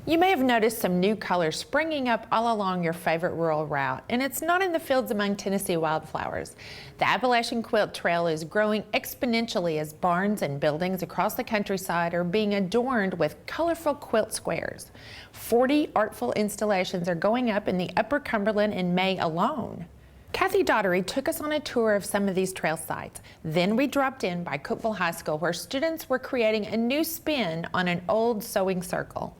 You may have noticed some new colors springing up all along your favorite rural route, and it's not in the fields among Tennessee wildflowers. The Appalachian Quilt Trail is growing exponentially as barns and buildings across the countryside are being adorned with colorful quilt squares. 40 artful installations are going up in the Upper Cumberland in May alone. Kathy Daugherty took us on a tour of some of these trail sites. Then we dropped in by Cookeville High School, where students were creating a new spin on an old sewing circle.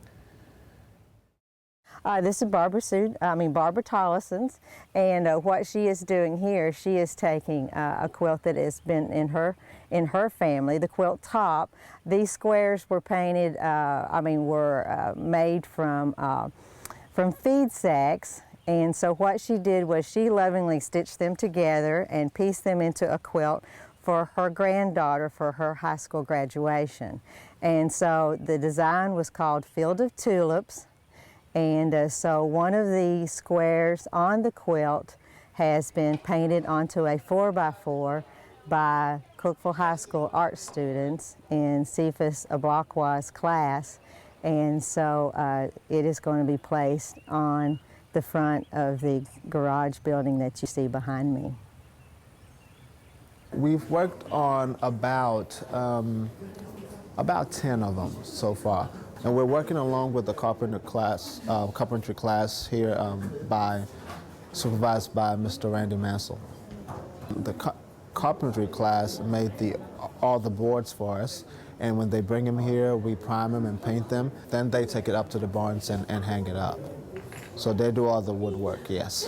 This is Barbara Tollison's, and what she is doing here, she is taking a quilt that has been in her family, the quilt top. These squares were painted, were made from feed sacks, and so what she did was she lovingly stitched them together and pieced them into a quilt for her granddaughter for her high school graduation. And so the design was called Field of Tulips. And so one of the squares on the quilt has been painted onto a 4x4 by Cookeville High School art students in Cephas Ablakwa's class. And so it is going to be placed on the front of the garage building that you see behind me. We've worked on about 10 of them so far. And we're working along with the carpentry class here supervised by Mr. Randy Mansell. The carpentry class made all the boards for us, and when they bring them here, we prime them and paint them. Then they take it up to the barns and hang it up. So they do all the woodwork, yes.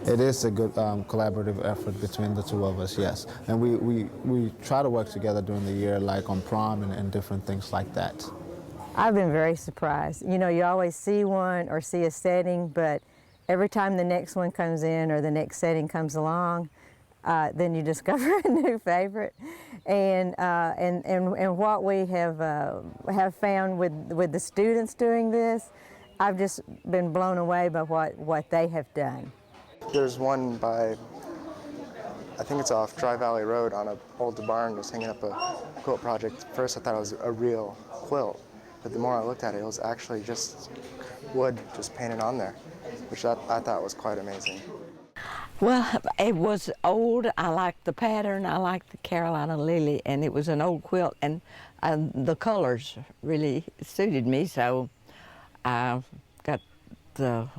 It is a good collaborative effort between the two of us, yes. And we try to work together during the year, like on prom and different things like that. I've been very surprised. You know, you always see one or see a setting, but every time the next one comes in or the next setting comes along, then you discover a new favorite. And what we have found with the students doing this, I've just been blown away by what they have done. There's one by, I think it's off Dry Valley Road on an old barn, just hanging up a quilt project. First I thought it was a real quilt. But the more I looked at it, it was actually just wood just painted on there, which I thought was quite amazing. Well, it was old. I liked the pattern. I liked the Carolina lily, and it was an old quilt, and the colors really suited me, so I got the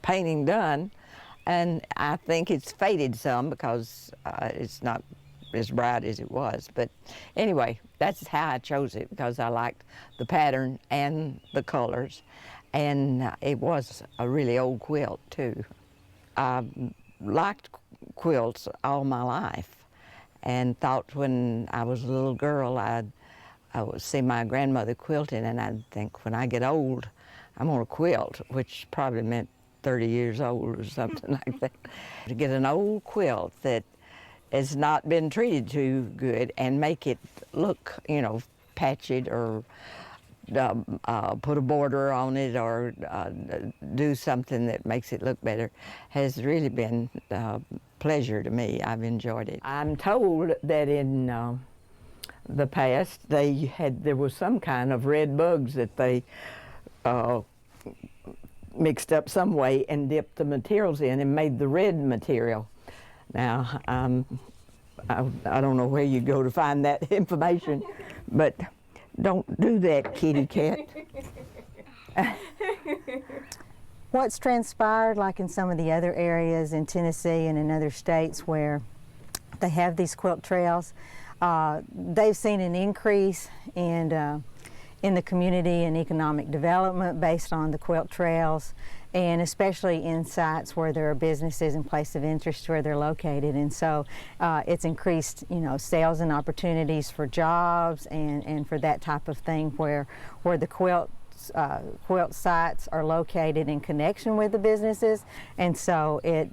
painting done, and I think it's faded some because it's not as bright as it was. But anyway, that's how I chose it, because I liked the pattern and the colors, and it was a really old quilt too. I liked quilts all my life and thought when I was a little girl I would see my grandmother quilting, and I'd think when I get old I'm gonna quilt, which probably meant 30 years old or something like that. To get an old quilt that has not been treated too good and make it look, you know, patched, or put a border on it, or do something that makes it look better, has really been a pleasure to me. I've enjoyed it. I'm told that in the past there was some kind of red bugs that they mixed up some way and dipped the materials in and made the red material. Now, I don't know where you go to find that information, but don't do that, kitty cat. What's transpired, like in some of the other areas in Tennessee and in other states where they have these quilt trails, they've seen an increase in the community and economic development based on the quilt trails, and especially in sites where there are businesses and places of interest where they're located. And so it's increased, you know, sales and opportunities for jobs and for that type of thing, where the quilt sites are located in connection with the businesses. And so it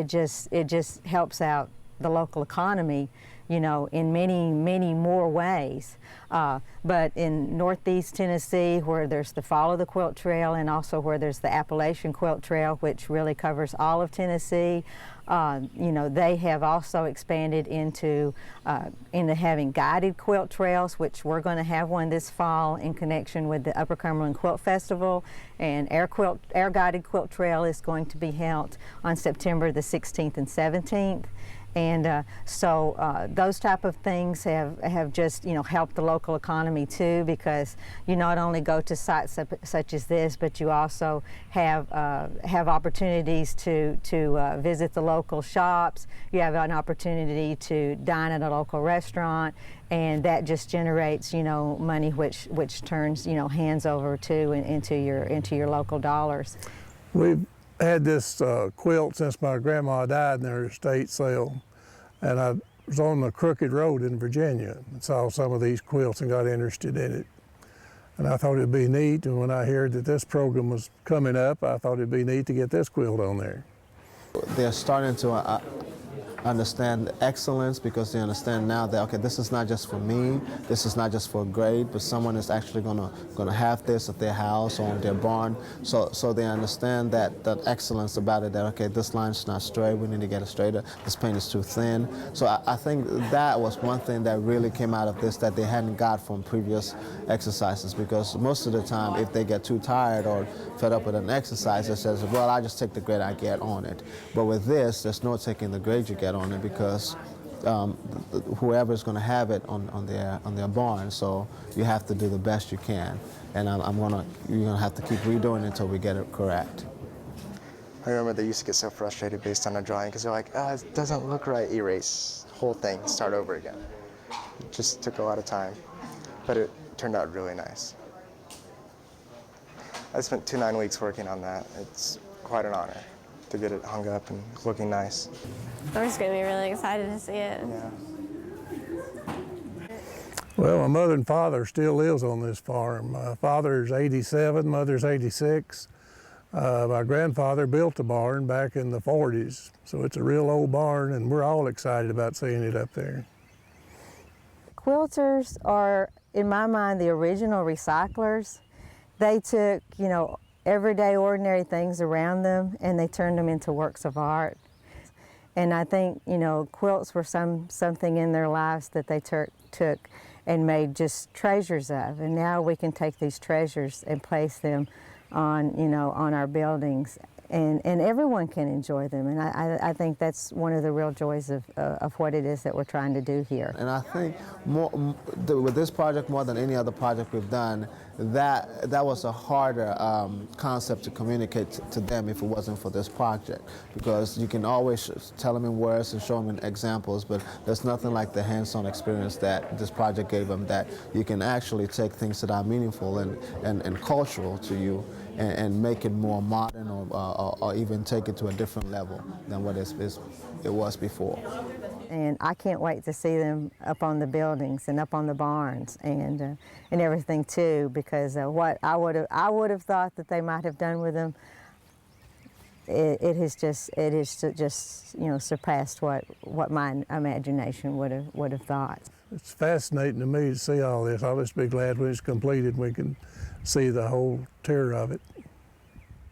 just helps out the local economy, you know, in many, many more ways. But in Northeast Tennessee, where there's the Follow the Quilt Trail, and also where there's the Appalachian Quilt Trail, which really covers all of Tennessee, you know, they have also expanded into having guided quilt trails, which we're going to have one this fall in connection with the Upper Cumberland Quilt Festival. And our guided quilt trail is going to be held on September the 16th and 17th. And so those type of things have just, you know, helped the local economy too, because you not only go to sites such as this, but you also have opportunities to visit the local shops. You have an opportunity to dine at a local restaurant, and that just generates, you know, money which turns, you know, hands over to into your local dollars. We've had this quilt since my grandma died in her estate sale, and I was on the Crooked Road in Virginia and saw some of these quilts and got interested in it. And I thought it'd be neat, and when I heard that this program was coming up, I thought it'd be neat to get this quilt on there. They're starting to understand excellence, because they understand now that, okay, this is not just for me, this is not just for a grade, but someone is actually gonna have this at their house or in their barn. So they understand that excellence about it, that, okay, this line's not straight, we need to get it straighter, this paint is too thin. So I think that was one thing that really came out of this that they hadn't got from previous exercises, because most of the time, if they get too tired or fed up with an exercise, it says, well, I just take the grade I get on it. But with this, there's no taking the grade you get on it, because whoever is going to have it on their barn, so you have to do the best you can, and you're gonna have to keep redoing it until we get it correct. I remember they used to get so frustrated based on a drawing because they're like, it doesn't look right, erase, whole thing, start over again. It just took a lot of time, but it turned out really nice. I spent 9 weeks working on that. It's quite an honor to get it hung up and looking nice. I'm just going to be really excited to see it. Yeah. Well, my mother and father still lives on this farm. My father's 87, mother's 86. My grandfather built the barn back in the 40s, so it's a real old barn, and we're all excited about seeing it up there. Quilters are, in my mind, the original recyclers. They took, you know, everyday ordinary things around them, and they turned them into works of art. And I think, you know, quilts were something in their lives that they took and made just treasures of. And now we can take these treasures and place them on, you know, on our buildings, and everyone can enjoy them. And I think that's one of the real joys of what it is that we're trying to do here. And I think with this project, more than any other project we've done, that was a harder concept to communicate to them if it wasn't for this project, because you can always tell them in words and show them in examples, but there's nothing like the hands-on experience that this project gave them, that you can actually take things that are meaningful and cultural to you and make it more modern, or even take it to a different level than what it was before. And I can't wait to see them up on the buildings and up on the barns and everything too, because what I would have thought that they might have done with them, it has just you know, surpassed what my imagination would have thought. It's fascinating to me to see all this. I'll just be glad when it's completed we can see the whole tour of it.